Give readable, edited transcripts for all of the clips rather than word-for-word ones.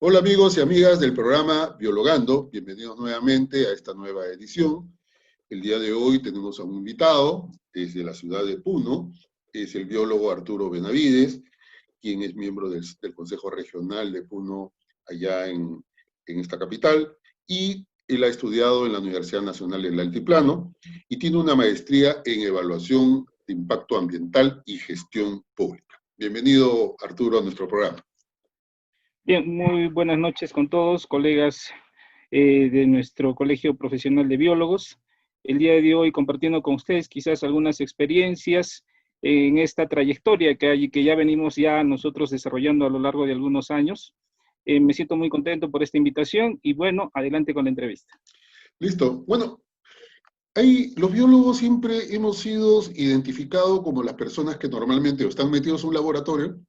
Hola amigos y amigas del programa Biologando, bienvenidos nuevamente a esta nueva edición. El día de hoy tenemos a un invitado desde la ciudad de Puno, es el biólogo Arturo Benavides, quien es miembro del Consejo Regional de Puno allá en esta capital, y él ha estudiado en la Universidad Nacional del Altiplano y tiene una maestría en evaluación de impacto ambiental y gestión pública. Bienvenido Arturo a nuestro programa. Bien, muy buenas noches con todos, colegas de nuestro Colegio Profesional de Biólogos. El día de hoy compartiendo con ustedes quizás algunas experiencias en esta trayectoria que ya venimos nosotros desarrollando a lo largo de algunos años. Me siento muy contento por esta invitación y bueno, adelante con la entrevista. Listo. Bueno, los biólogos siempre hemos sido identificados como las personas que normalmente o están metidos en un laboratorio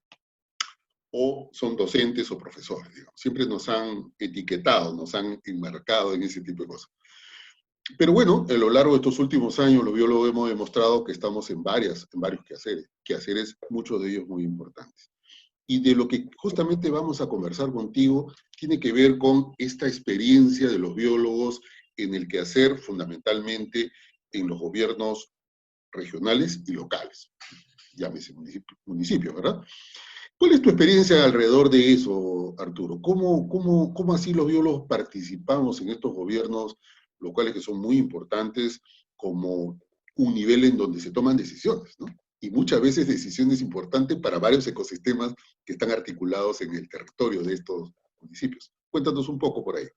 o son docentes o profesores, digamos. Siempre nos han etiquetado, nos han enmarcado en ese tipo de cosas. Pero bueno, a lo largo de estos últimos años, los biólogos hemos demostrado que estamos en varios quehaceres, muchos de ellos muy importantes. Y de lo que justamente vamos a conversar contigo, tiene que ver con esta experiencia de los biólogos en el quehacer, fundamentalmente en los gobiernos regionales y locales. Llámese municipio, ¿verdad? ¿Cuál es tu experiencia alrededor de eso, Arturo? ¿Cómo así los biólogos participamos en estos gobiernos locales que son muy importantes como un nivel en donde se toman decisiones, ¿no? Y muchas veces decisiones importantes para varios ecosistemas que están articulados en el territorio de estos municipios? Cuéntanos un poco por ahí.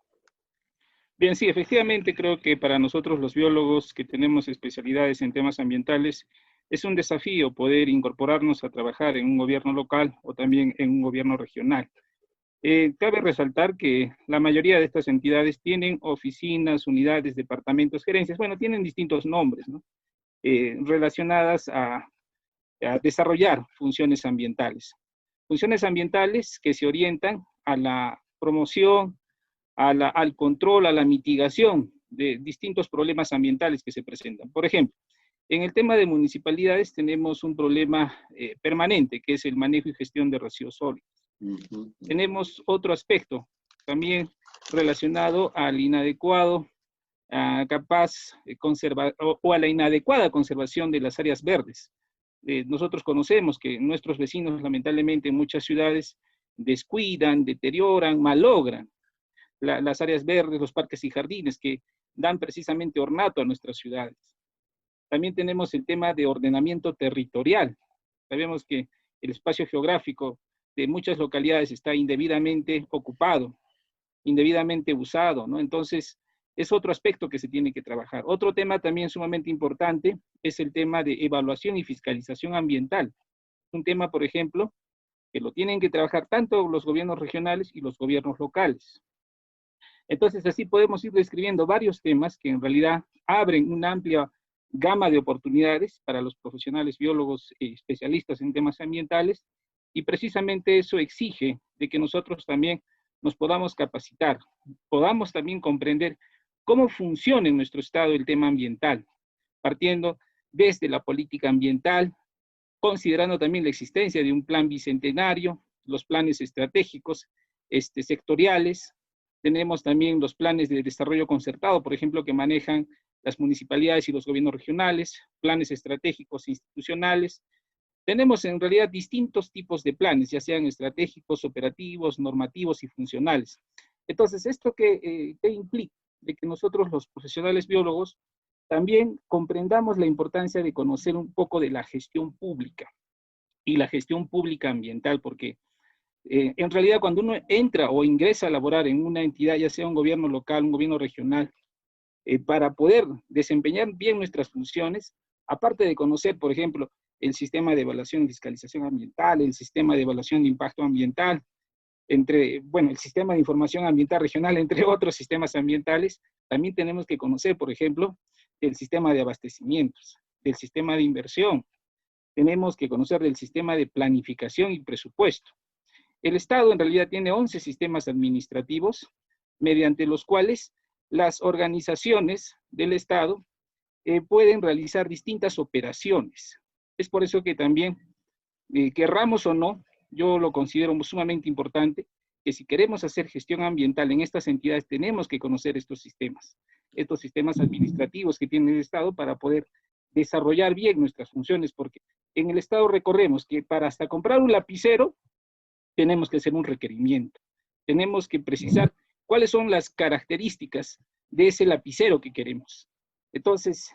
Bien, sí, efectivamente creo que para nosotros los biólogos que tenemos especialidades en temas ambientales, es un desafío poder incorporarnos a trabajar en un gobierno local o también en un gobierno regional. Cabe resaltar que la mayoría de estas entidades tienen oficinas, unidades, departamentos, gerencias, bueno, tienen distintos nombres, ¿no? Relacionadas a desarrollar funciones ambientales. Funciones ambientales que se orientan a la promoción, al control, a la mitigación de distintos problemas ambientales que se presentan. Por ejemplo, en el tema de municipalidades tenemos un problema permanente, que es el manejo y gestión de residuos sólidos. Tenemos otro aspecto también relacionado al inadecuado, a la inadecuada conservación de las áreas verdes. Nosotros conocemos que nuestros vecinos, lamentablemente, en muchas ciudades descuidan, deterioran, malogran las áreas verdes, los parques y jardines que dan precisamente ornato a nuestras ciudades. También tenemos el tema de ordenamiento territorial. Sabemos que el espacio geográfico de muchas localidades está indebidamente ocupado, indebidamente usado, ¿no? Entonces, es otro aspecto que se tiene que trabajar. Otro tema también sumamente importante es el tema de evaluación y fiscalización ambiental. Un tema, por ejemplo, que lo tienen que trabajar tanto los gobiernos regionales y los gobiernos locales. Entonces, así podemos ir describiendo varios temas que en realidad abren una amplia gama de oportunidades para los profesionales biólogos especialistas en temas ambientales, y precisamente eso exige de que nosotros también nos podamos capacitar, podamos también comprender cómo funciona en nuestro estado el tema ambiental, partiendo desde la política ambiental, considerando también la existencia de un plan bicentenario, los planes estratégicos sectoriales. Tenemos también los planes de desarrollo concertado, por ejemplo, que manejan las municipalidades y los gobiernos regionales, planes estratégicos institucionales. Tenemos en realidad distintos tipos de planes, ya sean estratégicos, operativos, normativos y funcionales. Entonces, ¿esto qué implica? De que nosotros los profesionales biólogos también comprendamos la importancia de conocer un poco de la gestión pública y la gestión pública ambiental, porque en realidad cuando uno entra o ingresa a laborar en una entidad, ya sea un gobierno local, un gobierno regional, para poder desempeñar bien nuestras funciones, aparte de conocer, por ejemplo, el sistema de evaluación y fiscalización ambiental, el sistema de evaluación de impacto ambiental, el sistema de información ambiental regional, entre otros sistemas ambientales, también tenemos que conocer, por ejemplo, el sistema de abastecimientos, del sistema de inversión, tenemos que conocer del sistema de planificación y presupuesto. El Estado en realidad tiene 11 sistemas administrativos, mediante los cuales las organizaciones del Estado pueden realizar distintas operaciones. Es por eso que también, querramos o no, yo lo considero sumamente importante, que si queremos hacer gestión ambiental en estas entidades, tenemos que conocer estos sistemas administrativos que tiene el Estado para poder desarrollar bien nuestras funciones, porque en el Estado recorremos que para hasta comprar un lapicero tenemos que hacer un requerimiento, tenemos que precisar cuáles son las características de ese lapicero que queremos. Entonces,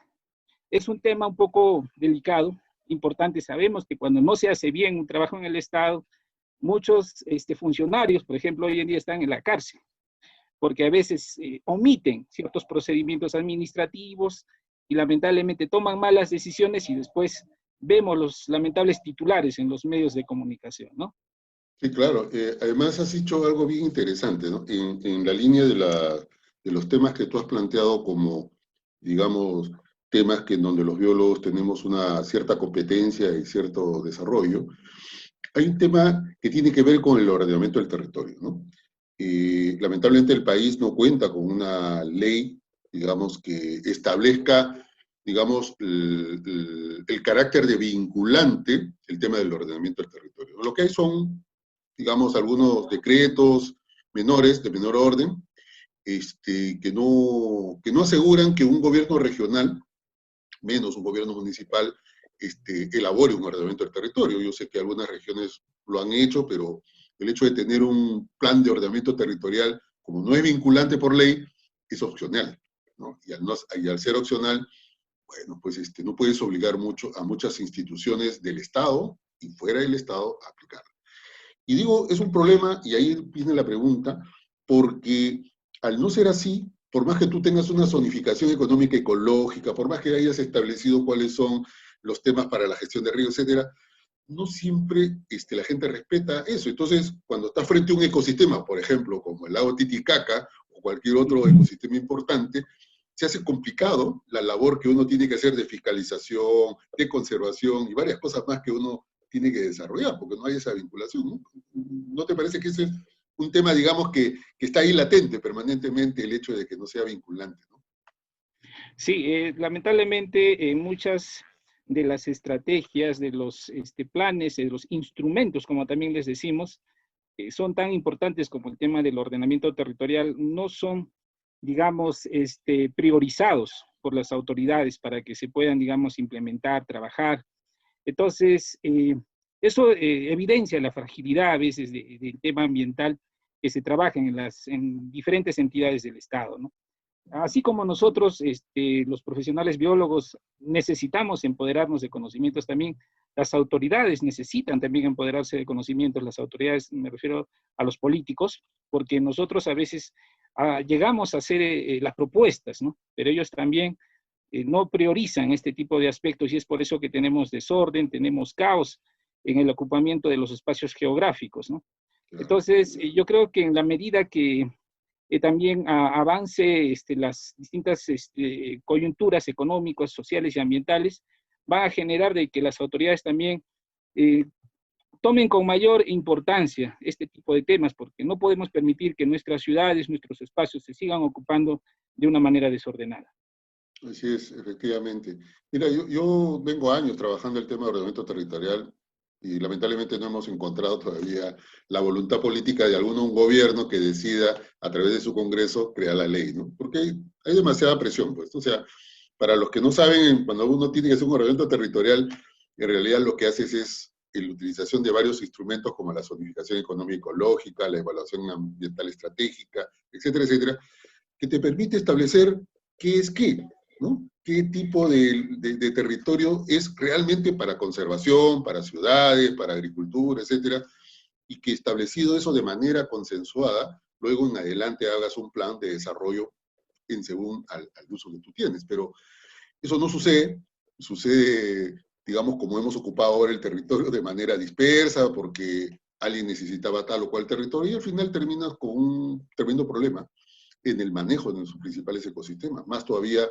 es un tema un poco delicado, importante. Sabemos que cuando no se hace bien un trabajo en el Estado, muchos funcionarios, por ejemplo, hoy en día están en la cárcel, porque a veces omiten ciertos procedimientos administrativos y lamentablemente toman malas decisiones y después vemos los lamentables titulares en los medios de comunicación, ¿no? Sí, claro. Además has dicho algo bien interesante, ¿no? En la línea de los temas que tú has planteado como, digamos, temas que en donde los biólogos tenemos una cierta competencia y cierto desarrollo, hay un tema que tiene que ver con el ordenamiento del territorio, ¿no? Lamentablemente el país no cuenta con una ley, digamos, que establezca, digamos, el carácter de vinculante el tema del ordenamiento del territorio. Lo que hay son, digamos, algunos decretos menores, de menor orden, que no aseguran que un gobierno regional, menos un gobierno municipal, elabore un ordenamiento del territorio. Yo sé que algunas regiones lo han hecho, pero el hecho de tener un plan de ordenamiento territorial, como no es vinculante por ley, es opcional, ¿no? Y al ser opcional, bueno, pues no puedes obligar mucho a muchas instituciones del Estado y fuera del Estado a aplicarlo. Y digo, es un problema, y ahí viene la pregunta, porque al no ser así, por más que tú tengas una zonificación económica ecológica, por más que hayas establecido cuáles son los temas para la gestión de ríos, etcétera, no siempre la gente respeta eso. Entonces, cuando estás frente a un ecosistema, por ejemplo, como el lago Titicaca o cualquier otro ecosistema importante, se hace complicado la labor que uno tiene que hacer de fiscalización, de conservación y varias cosas más que uno tiene que desarrollar, porque no hay esa vinculación, ¿no? ¿No te parece que ese es un tema, digamos, que está ahí latente permanentemente, el hecho de que no sea vinculante, ¿no? Sí, lamentablemente muchas de las estrategias, de los planes, de los instrumentos, como también les decimos, son tan importantes como el tema del ordenamiento territorial, no son, digamos, priorizados por las autoridades para que se puedan, digamos, implementar, trabajar. Entonces, eso evidencia la fragilidad a veces del tema ambiental que se trabaja en diferentes entidades del Estado, ¿no? Así como nosotros, los profesionales biólogos, necesitamos empoderarnos de conocimientos también, las autoridades necesitan también empoderarse de conocimientos, las autoridades, me refiero a los políticos, porque nosotros a veces llegamos a hacer las propuestas, ¿no? Pero ellos también no priorizan este tipo de aspectos y es por eso que tenemos desorden, tenemos caos en el ocupamiento de los espacios geográficos, ¿no? Claro. Entonces, yo creo que en la medida que también avance las distintas coyunturas económicas, sociales y ambientales, va a generar de que las autoridades también eh, tomen con mayor importancia este tipo de temas, porque no podemos permitir que nuestras ciudades, nuestros espacios se sigan ocupando de una manera desordenada. Así es, efectivamente. Mira, yo vengo años trabajando el tema de ordenamiento territorial y lamentablemente no hemos encontrado todavía la voluntad política de un gobierno que decida a través de su Congreso crear la ley, ¿no? Porque hay demasiada presión, pues. O sea, para los que no saben, cuando uno tiene que hacer un ordenamiento territorial, en realidad lo que haces es la utilización de varios instrumentos como la zonificación económica y ecológica, la evaluación ambiental estratégica, etcétera, etcétera, que te permite establecer qué es qué, ¿no? ¿Qué tipo de territorio es realmente para conservación, para ciudades, para agricultura, etcétera? Y que establecido eso de manera consensuada, luego en adelante hagas un plan de desarrollo en según al uso que tú tienes. Pero eso no sucede, digamos, como hemos ocupado ahora el territorio de manera dispersa, porque alguien necesitaba tal o cual territorio, y al final terminas con un tremendo problema en el manejo de sus principales ecosistemas. Más todavía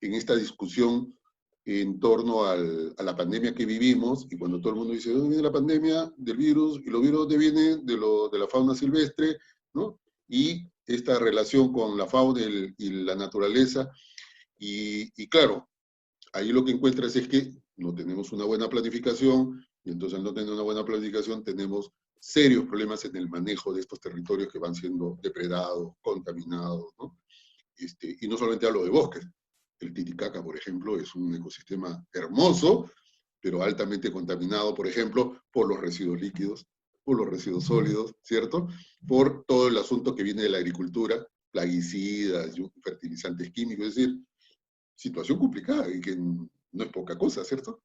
en esta discusión en torno a la pandemia que vivimos, y cuando todo el mundo dice, ¿de dónde viene la pandemia? Del virus, y los virus ¿dónde vienen? De la fauna silvestre, ¿no? Y esta relación con la fauna y la naturaleza, y claro, ahí lo que encuentras es que no tenemos una buena planificación, y entonces al no tener una buena planificación tenemos serios problemas en el manejo de estos territorios que van siendo depredados, contaminados, ¿no? Y no solamente hablo de bosques. El Titicaca, por ejemplo, es un ecosistema hermoso, pero altamente contaminado, por ejemplo, por los residuos líquidos, por los residuos sólidos, ¿cierto? Por todo el asunto que viene de la agricultura, plaguicidas, fertilizantes químicos, es decir, situación complicada y que no es poca cosa, ¿cierto?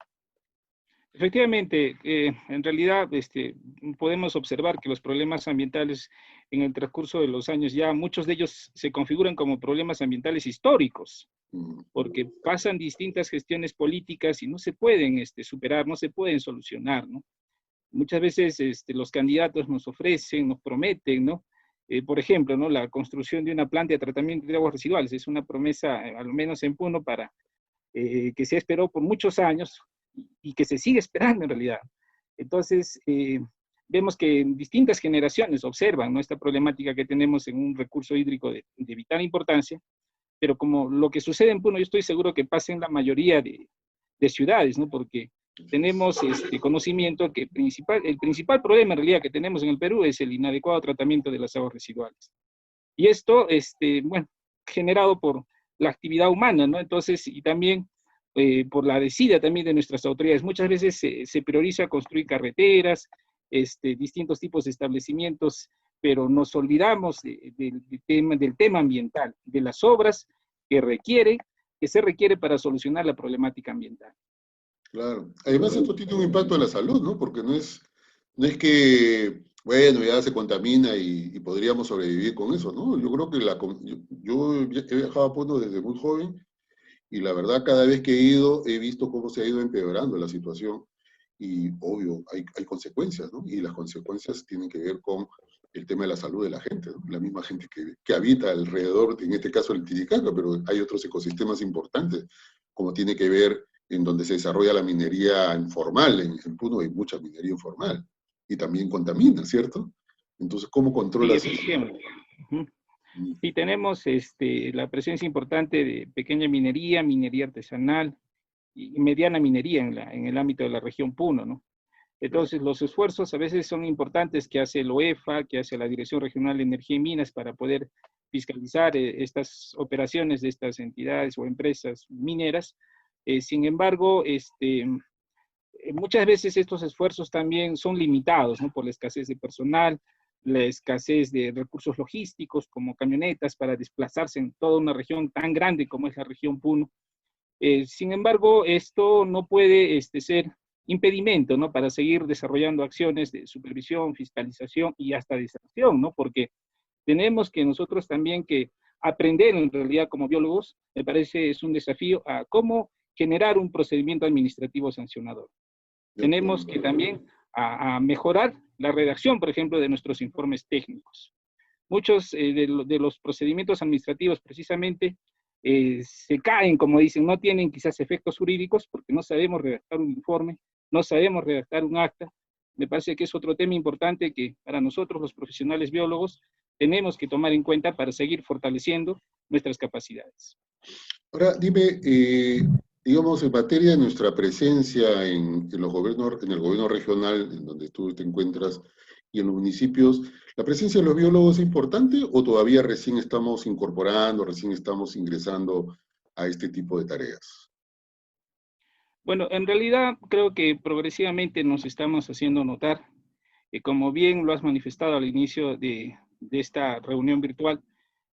Efectivamente, en realidad podemos observar que los problemas ambientales en el transcurso de los años ya muchos de ellos se configuran como problemas ambientales históricos, porque pasan distintas gestiones políticas y no se pueden superar, no se pueden solucionar, ¿no? Muchas veces los candidatos nos ofrecen, nos prometen, ¿no? Por ejemplo, ¿no? La construcción de una planta de tratamiento de aguas residuales es una promesa, al menos en Puno, para que se esperó por muchos años y que se sigue esperando en realidad. Entonces, vemos que distintas generaciones observan, ¿no?, esta problemática que tenemos en un recurso hídrico de vital importancia, pero como lo que sucede en Puno, yo estoy seguro que pasa en la mayoría de ciudades, ¿no? Porque tenemos conocimiento que el principal problema en realidad que tenemos en el Perú es el inadecuado tratamiento de las aguas residuales. Y esto, bueno, generado por la actividad humana, ¿no? Entonces, y también por la desidia también de nuestras autoridades. Muchas veces se prioriza construir carreteras, distintos tipos de establecimientos, pero nos olvidamos del tema ambiental, de las obras que se requiere para solucionar la problemática ambiental. Claro. Además, esto tiene un impacto en la salud, ¿no? Porque no es que, bueno, ya se contamina y podríamos sobrevivir con eso, ¿no? Yo creo que yo he viajado a Puno desde muy joven y la verdad cada vez que he ido he visto cómo se ha ido empeorando la situación y obvio hay consecuencias, ¿no? Y las consecuencias tienen que ver con el tema de la salud de la gente, ¿no? La misma gente que habita alrededor, en este caso el Titicaca, pero hay otros ecosistemas importantes, como tiene que ver en donde se desarrolla la minería informal. En Puno hay mucha minería informal y también contamina, ¿cierto? Entonces, ¿cómo Sí, controlas eso? efectivamente. Sí, tenemos la presencia importante de pequeña minería, minería artesanal y mediana minería en el ámbito de la región Puno, ¿no? Entonces, los esfuerzos a veces son importantes que hace el OEFA, que hace la Dirección Regional de Energía y Minas para poder fiscalizar estas operaciones de estas entidades o empresas mineras. Sin embargo, muchas veces estos esfuerzos también son limitados, ¿no?, por la escasez de personal, la escasez de recursos logísticos como camionetas para desplazarse en toda una región tan grande como es la región Puno. Sin embargo, esto no puede ser impedimento, ¿no?, para seguir desarrollando acciones de supervisión, fiscalización y hasta de sanción, ¿no? Porque tenemos que nosotros también que aprender en realidad como biólogos, me parece es un desafío a cómo generar un procedimiento administrativo sancionador. De Tenemos acuerdo. que también a mejorar la redacción, por ejemplo, de nuestros informes técnicos. Muchos de los procedimientos administrativos precisamente se caen, como dicen, no tienen quizás efectos jurídicos porque no sabemos redactar un informe, no sabemos redactar un acta. Me parece que es otro tema importante que para nosotros los profesionales biólogos tenemos que tomar en cuenta para seguir fortaleciendo nuestras capacidades. Ahora, dime, digamos, en materia de nuestra presencia en los gobiernos, en el gobierno regional, en donde tú te encuentras, y en los municipios, ¿la presencia de los biólogos es importante o todavía recién estamos incorporando, recién estamos ingresando a este tipo de tareas? Bueno, en realidad creo que progresivamente nos estamos haciendo notar, como bien lo has manifestado al inicio de esta reunión virtual,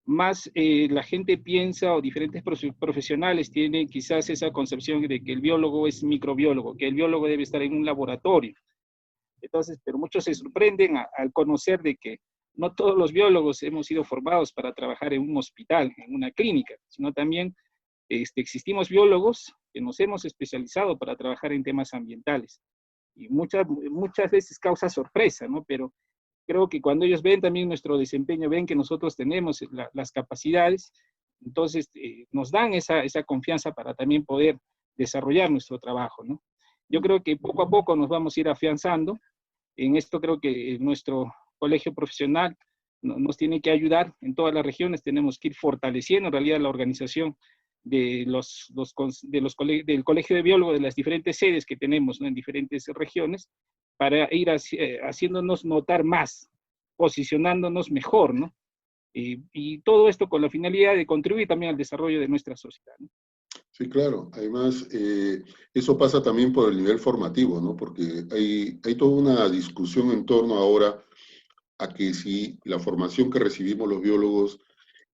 más la gente piensa o diferentes profesionales tienen quizás esa concepción de que el biólogo es microbiólogo, que el biólogo debe estar en un laboratorio. Entonces, pero muchos se sorprenden al conocer de que no todos los biólogos hemos sido formados para trabajar en un hospital, en una clínica, sino también existimos biólogos que nos hemos especializado para trabajar en temas ambientales. Y muchas veces causa sorpresa, ¿no? Pero creo que cuando ellos ven también nuestro desempeño, ven que nosotros tenemos las capacidades, entonces nos dan esa confianza para también poder desarrollar nuestro trabajo, ¿no? Yo creo que poco a poco nos vamos a ir afianzando. En esto creo que nuestro colegio profesional nos tiene que ayudar en todas las regiones, tenemos que ir fortaleciendo en realidad la organización del Colegio de Biólogos de las diferentes sedes que tenemos, ¿no?, en diferentes regiones, para ir haciéndonos notar más, posicionándonos mejor, ¿no? Y todo esto con la finalidad de contribuir también al desarrollo de nuestra sociedad, ¿no? Sí, claro. Además, eso pasa también por el nivel formativo, ¿no? Porque hay toda una discusión en torno ahora a que si la formación que recibimos los biólogos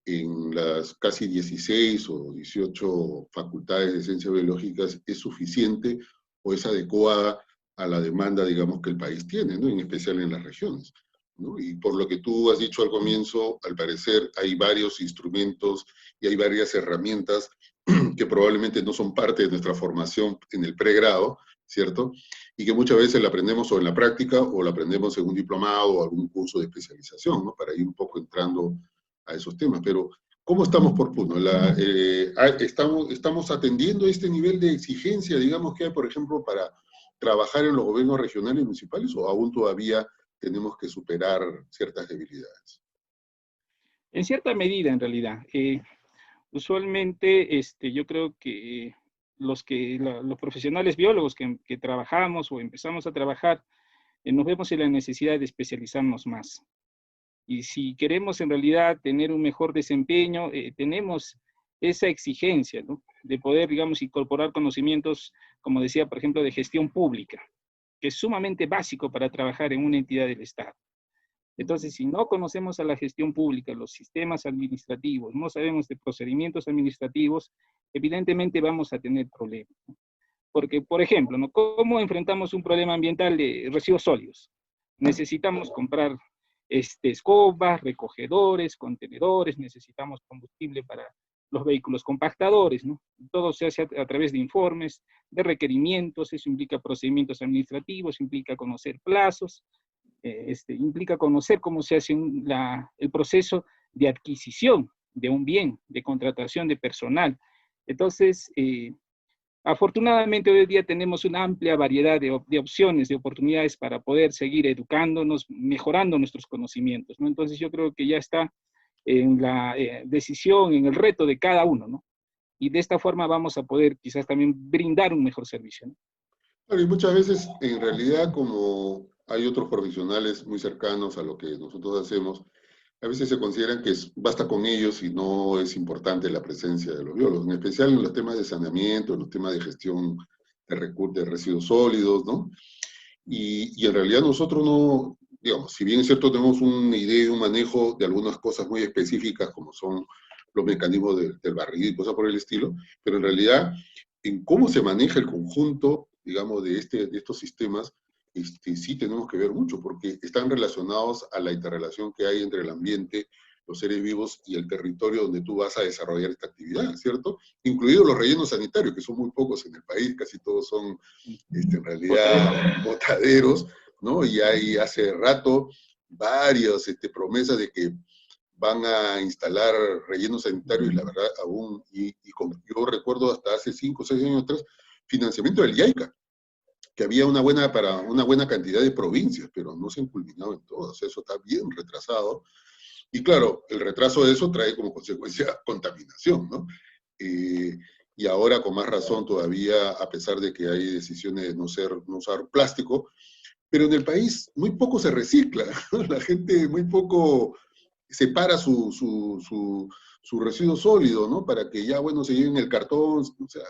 en las casi 16 o 18 facultades de ciencias biológicas es suficiente o es adecuada a la demanda, digamos, que el país tiene, ¿no? En especial en las regiones, ¿no? Y por lo que tú has dicho al comienzo, al parecer hay varios instrumentos y hay varias herramientas que probablemente no son parte de nuestra formación en el pregrado, ¿cierto? Y que muchas veces la aprendemos o en la práctica o la aprendemos en un diplomado o algún curso de especialización, ¿no? Para ir un poco entrando a esos temas. Pero, ¿cómo estamos por Puno? ¿Estamos atendiendo este nivel de exigencia, digamos, que hay, por ejemplo, para trabajar en los gobiernos regionales y municipales, o aún todavía tenemos que superar ciertas debilidades? En cierta medida, en realidad. Usualmente, yo creo que los profesionales biólogos que trabajamos o empezamos a trabajar, nos vemos en la necesidad de especializarnos más. Y si queremos en realidad tener un mejor desempeño, tenemos esa exigencia, ¿no? De poder, digamos, incorporar conocimientos, como decía, por ejemplo, de gestión pública, que es sumamente básico para trabajar en una entidad del Estado. Entonces, si no conocemos a la gestión pública, los sistemas administrativos, no sabemos de procedimientos administrativos, evidentemente vamos a tener problemas, ¿no? Porque, por ejemplo, ¿no? ¿Cómo enfrentamos un problema ambiental de residuos sólidos? Necesitamos comprar escobas, recogedores, contenedores, necesitamos combustible para los vehículos compactadores, ¿no? Todo se hace a través de informes, de requerimientos, eso implica procedimientos administrativos, implica conocer plazos, implica conocer cómo se hace el proceso de adquisición de un bien, de contratación de personal. Entonces, afortunadamente hoy en día tenemos una amplia variedad de opciones, de oportunidades para poder seguir educándonos, mejorando nuestros conocimientos, ¿no? Entonces yo creo que ya está en la decisión, en el reto de cada uno, ¿no? Y de esta forma vamos a poder quizás también brindar un mejor servicio, ¿no? Claro, y muchas veces, en realidad, como hay otros profesionales muy cercanos a lo que nosotros hacemos, a veces se consideran que basta con ellos y no es importante la presencia de los biólogos, en especial en los temas de saneamiento, en los temas de gestión de residuos sólidos, ¿no? Y en realidad nosotros no, digamos, si bien es cierto, tenemos una idea y un manejo de algunas cosas muy específicas, como son los mecanismos del barrido y cosas por el estilo, pero en realidad, en cómo se maneja el conjunto, digamos, de estos sistemas, sí tenemos que ver mucho, porque están relacionados a la interrelación que hay entre el ambiente, los seres vivos y el territorio donde tú vas a desarrollar esta actividad, ¿cierto? Incluidos los rellenos sanitarios, que son muy pocos en el país, casi todos son en Botadero. realidad botaderos, ¿no? Y hay hace rato varias promesas de que van a instalar rellenos sanitarios y la verdad aún, yo recuerdo hasta hace 5 o 6 años atrás, financiamiento del IAICA, que había para una buena cantidad de provincias, pero no se han culminado en todas, eso está bien retrasado. Y claro, el retraso de eso trae como consecuencia contaminación, ¿no? Y ahora con más razón todavía, a pesar de que hay decisiones de no usar plástico, pero en el país muy poco se recicla, ¿no? La gente muy poco separa su residuo sólido, ¿no? Para que ya, bueno, se lleven el cartón, o sea,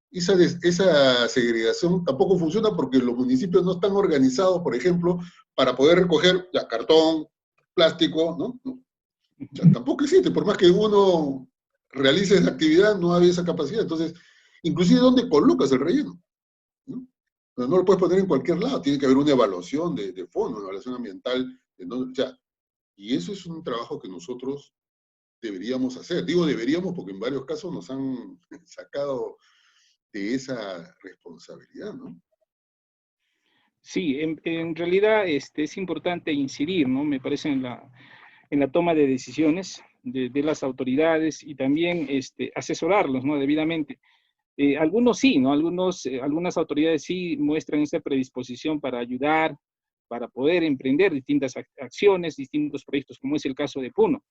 esa segregación tampoco funciona porque los municipios no están organizados, por ejemplo, para poder recoger ya, cartón, plástico, ¿no? O sea, tampoco existe, por más que uno realice esa actividad, no hay esa capacidad. Entonces, inclusive, ¿dónde colocas el relleno? ¿No? No lo puedes poner en cualquier lado, tiene que haber una evaluación de fondo, una evaluación ambiental. O sea, y eso es un trabajo que nosotros deberíamos hacer. Digo deberíamos porque en varios casos nos han sacado de esa responsabilidad, ¿no? Sí, en realidad es importante incidir, ¿no? Me parece en la toma de decisiones de las autoridades y también asesorarlos, ¿no? Debidamente. Algunos sí, ¿no? Algunas autoridades sí muestran esa predisposición para ayudar, para poder emprender distintas acciones, distintos proyectos, como es el caso de Puno.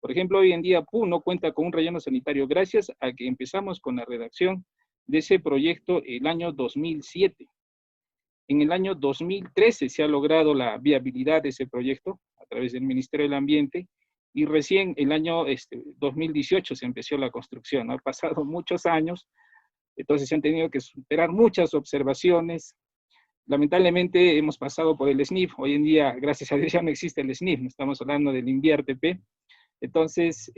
Por ejemplo, hoy en día Puno cuenta con un relleno sanitario gracias a que empezamos con la redacción de ese proyecto el año 2007. En el año 2013 se ha logrado la viabilidad de ese proyecto a través del Ministerio del Ambiente y recién el año 2018 se empezó la construcción. Han pasado muchos años, entonces se han tenido que superar muchas observaciones. Lamentablemente hemos pasado por el SNIF. Hoy en día, gracias a Dios, ya no existe el SNIF. Estamos hablando del INVIERTP. Entonces,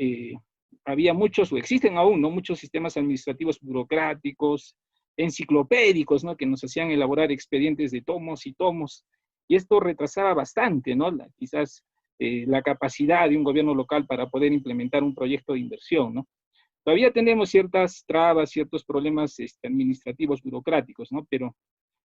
había muchos, o existen aún, ¿no? Muchos sistemas administrativos burocráticos, enciclopédicos, ¿no? Que nos hacían elaborar expedientes de tomos y tomos. Y esto retrasaba bastante, ¿no? Quizás la capacidad de un gobierno local para poder implementar un proyecto de inversión, ¿no? Todavía tenemos ciertas trabas, ciertos problemas administrativos, burocráticos, ¿no? Pero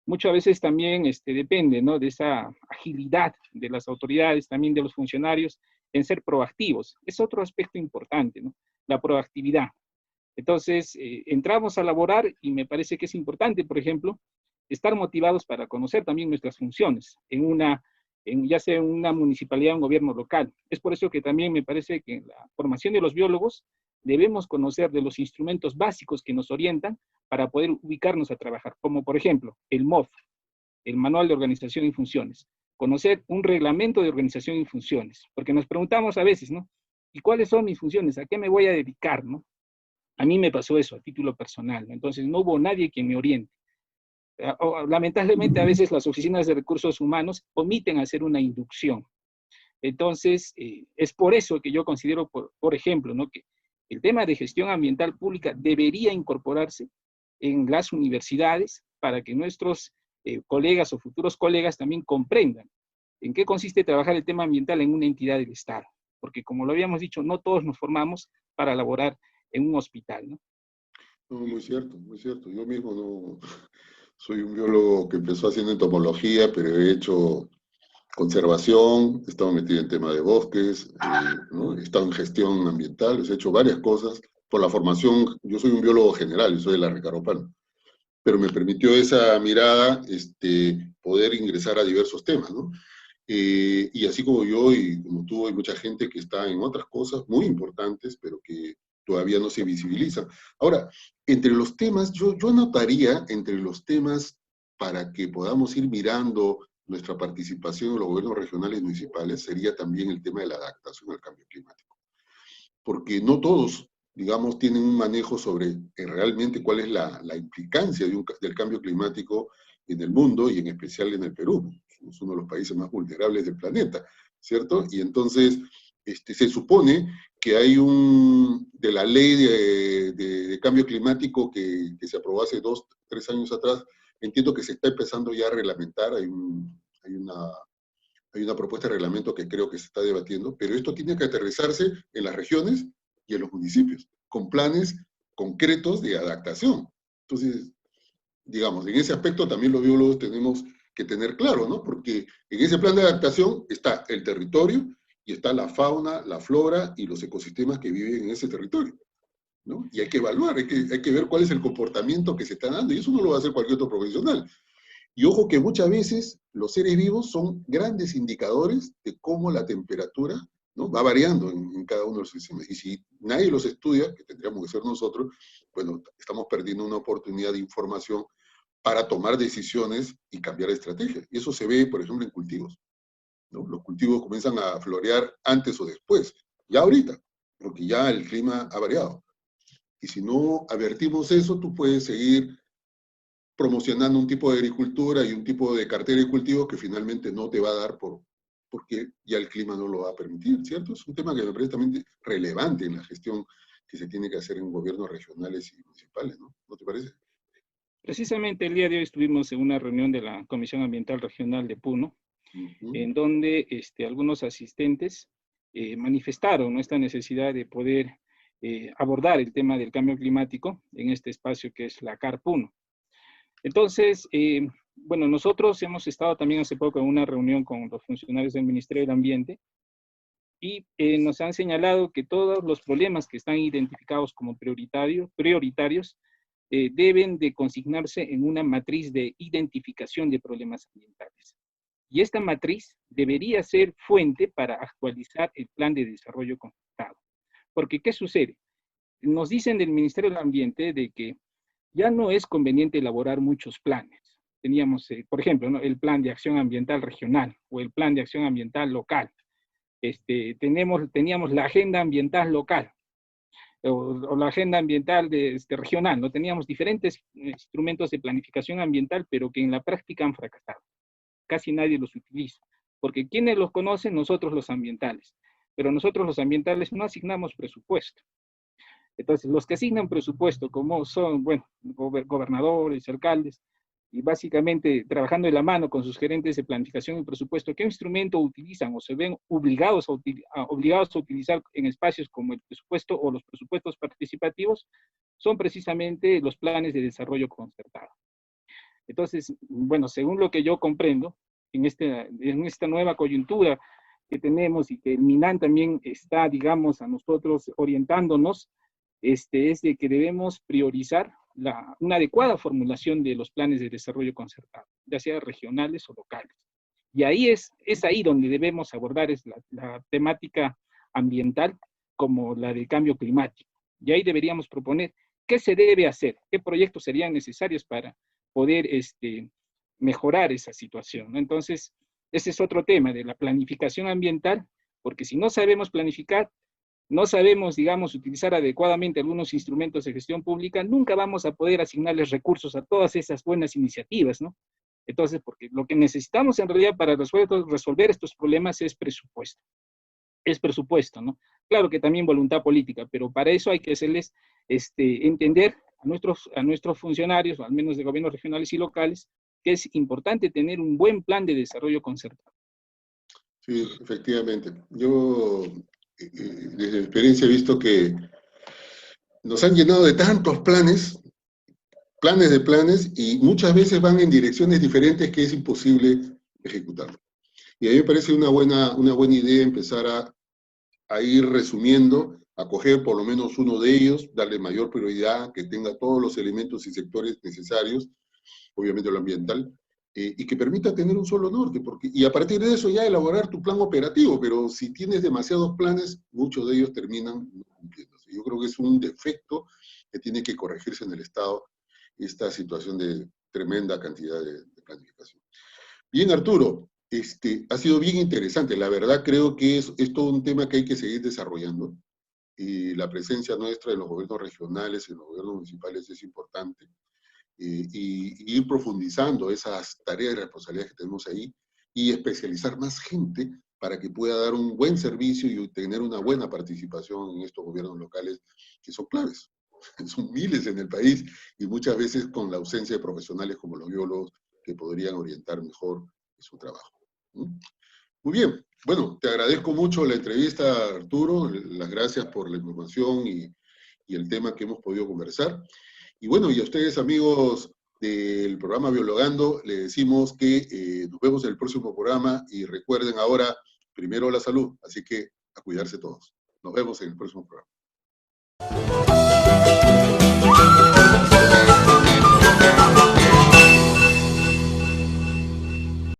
muchas veces también depende, ¿no? De esa agilidad de las autoridades, también de los funcionarios, en ser proactivos. Es otro aspecto importante, ¿no? La proactividad. Entonces, entramos a laborar y me parece que es importante, por ejemplo, estar motivados para conocer también nuestras funciones ya sea en una municipalidad o un gobierno local. Es por eso que también me parece que en la formación de los biólogos debemos conocer de los instrumentos básicos que nos orientan para poder ubicarnos a trabajar, como por ejemplo el MOF, el Manual de Organización y Funciones, conocer un reglamento de organización y funciones, porque nos preguntamos a veces, ¿no? ¿Y cuáles son mis funciones? ¿A qué me voy a dedicar, no? A mí me pasó eso a título personal, ¿no? Entonces no hubo nadie quien me oriente. Lamentablemente a veces las oficinas de recursos humanos omiten hacer una inducción. Entonces, es por eso que yo considero, por ejemplo, ¿no? Que el tema de gestión ambiental pública debería incorporarse en las universidades para que nuestros colegas o futuros colegas también comprendan en qué consiste trabajar el tema ambiental en una entidad del Estado. Porque como lo habíamos dicho, no todos nos formamos para laborar en un hospital, ¿no? No, muy cierto, muy cierto. Yo mismo no soy un biólogo que empezó haciendo entomología, pero he hecho conservación, he estado metido en tema de bosques, ¿no? He estado en gestión ambiental, he hecho varias cosas. Por la formación, yo soy un biólogo general, yo soy de la Ricaropana, pero me permitió esa mirada poder ingresar a diversos temas, ¿no? Y así como yo y como tú, hay mucha gente que está en otras cosas muy importantes, pero que todavía no se visibilizan. Ahora, entre los temas, yo anotaría entre los temas para que podamos ir mirando nuestra participación en los gobiernos regionales y municipales, sería también el tema de la adaptación al cambio climático. Porque no todos, digamos, tienen un manejo sobre realmente cuál es la implicancia del cambio climático en el mundo y en especial en el Perú. Somos uno de los países más vulnerables del planeta, ¿cierto? Y entonces se supone que hay de la ley de cambio climático que se aprobó hace 2, 3 años atrás, entiendo que se está empezando ya a reglamentar, hay una propuesta de reglamento que creo que se está debatiendo, pero esto tiene que aterrizarse en las regiones y en los municipios, con planes concretos de adaptación. Entonces, digamos, en ese aspecto también los biólogos tenemos que tener claro, ¿no? Porque en ese plan de adaptación está el territorio y está la fauna, la flora y los ecosistemas que viven en ese territorio, ¿no? Y hay que evaluar, hay que ver cuál es el comportamiento que se está dando, y eso no lo va a hacer cualquier otro profesional. Y ojo que muchas veces los seres vivos son grandes indicadores de cómo la temperatura, ¿no? Va variando en cada uno de los sistemas. Y si nadie los estudia, que tendríamos que ser nosotros, bueno, estamos perdiendo una oportunidad de información para tomar decisiones y cambiar estrategias. Y eso se ve, por ejemplo, en cultivos, ¿no? Los cultivos comienzan a florear antes o después, ya ahorita, porque ya el clima ha variado. Y si no advertimos eso, tú puedes seguir promocionando un tipo de agricultura y un tipo de cartera de cultivos que finalmente no te va a dar porque ya el clima no lo va a permitir, ¿cierto? Es un tema que me parece también relevante en la gestión que se tiene que hacer en gobiernos regionales y municipales, ¿no? ¿No te parece? Precisamente el día de hoy estuvimos en una reunión de la Comisión Ambiental Regional de Puno, en Uh-huh. donde algunos asistentes manifestaron esta necesidad de poder abordar el tema del cambio climático en este espacio que es la CAR Puno. Entonces, bueno, nosotros hemos estado también hace poco en una reunión con los funcionarios del Ministerio del Ambiente y nos han señalado que todos los problemas que están identificados como prioritarios deben de consignarse en una matriz de identificación de problemas ambientales. Y esta matriz debería ser fuente para actualizar el plan de desarrollo consultado. Porque, ¿qué sucede? Nos dicen del Ministerio del Ambiente de que ya no es conveniente elaborar muchos planes. teníamos, por ejemplo, ¿no?, el plan de acción ambiental regional o el plan de acción ambiental local. Teníamos la agenda ambiental local o la agenda ambiental regional, ¿no? Teníamos diferentes instrumentos de planificación ambiental, pero que en la práctica han fracasado. Casi nadie los utiliza, porque ¿quiénes los conocen? Nosotros los ambientales, pero nosotros los ambientales no asignamos presupuesto. Entonces, los que asignan presupuesto, como son, bueno, gobernadores, alcaldes, y básicamente trabajando de la mano con sus gerentes de planificación y presupuesto, ¿qué instrumento utilizan o se ven obligados a utilizar en espacios como el presupuesto o los presupuestos participativos? Son precisamente los planes de desarrollo concertado. Entonces, bueno, según lo que yo comprendo, en esta nueva coyuntura que tenemos y que el MINAN también está, digamos, a nosotros orientándonos, es de que debemos priorizar una adecuada formulación de los planes de desarrollo concertado, ya sea regionales o locales. Y ahí es ahí donde debemos abordar la temática ambiental como la del cambio climático. Y ahí deberíamos proponer qué se debe hacer, qué proyectos serían necesarios para poder mejorar esa situación, ¿no? Entonces, ese es otro tema de la planificación ambiental, porque si no sabemos planificar, no sabemos, digamos, utilizar adecuadamente algunos instrumentos de gestión pública, nunca vamos a poder asignarles recursos a todas esas buenas iniciativas, ¿no? Entonces, porque lo que necesitamos en realidad para resolver estos problemas es presupuesto. Es presupuesto, ¿no? Claro que también voluntad política, pero para eso hay que hacerles entender a nuestros funcionarios, o al menos de gobiernos regionales y locales, que es importante tener un buen plan de desarrollo concertado. Sí, efectivamente. Yo, desde mi experiencia, he visto que nos han llenado de tantos planes de planes, y muchas veces van en direcciones diferentes que es imposible ejecutarlo. Y a mí me parece una buena idea empezar a ir resumiendo, a coger por lo menos uno de ellos, darle mayor prioridad, que tenga todos los elementos y sectores necesarios, obviamente lo ambiental, y que permita tener un solo norte, y a partir de eso ya elaborar tu plan operativo, pero si tienes demasiados planes, muchos de ellos terminan no cumpliéndose. Yo creo que es un defecto que tiene que corregirse en el Estado, esta situación de tremenda cantidad de planificación. Bien, Arturo, ha sido bien interesante. La verdad creo que es todo un tema que hay que seguir desarrollando, y la presencia nuestra en los gobiernos regionales, en los gobiernos municipales es importante, y ir profundizando esas tareas y responsabilidades que tenemos ahí, y especializar más gente para que pueda dar un buen servicio y tener una buena participación en estos gobiernos locales que son claves. Son miles en el país, y muchas veces con la ausencia de profesionales como los biólogos que podrían orientar mejor su trabajo. Muy bien, bueno, te agradezco mucho la entrevista, Arturo, las gracias por la información y el tema que hemos podido conversar. Y bueno, y a ustedes, amigos del programa Biologando, les decimos que nos vemos en el próximo programa, y recuerden ahora, primero la salud, así que a cuidarse todos. Nos vemos en el próximo programa.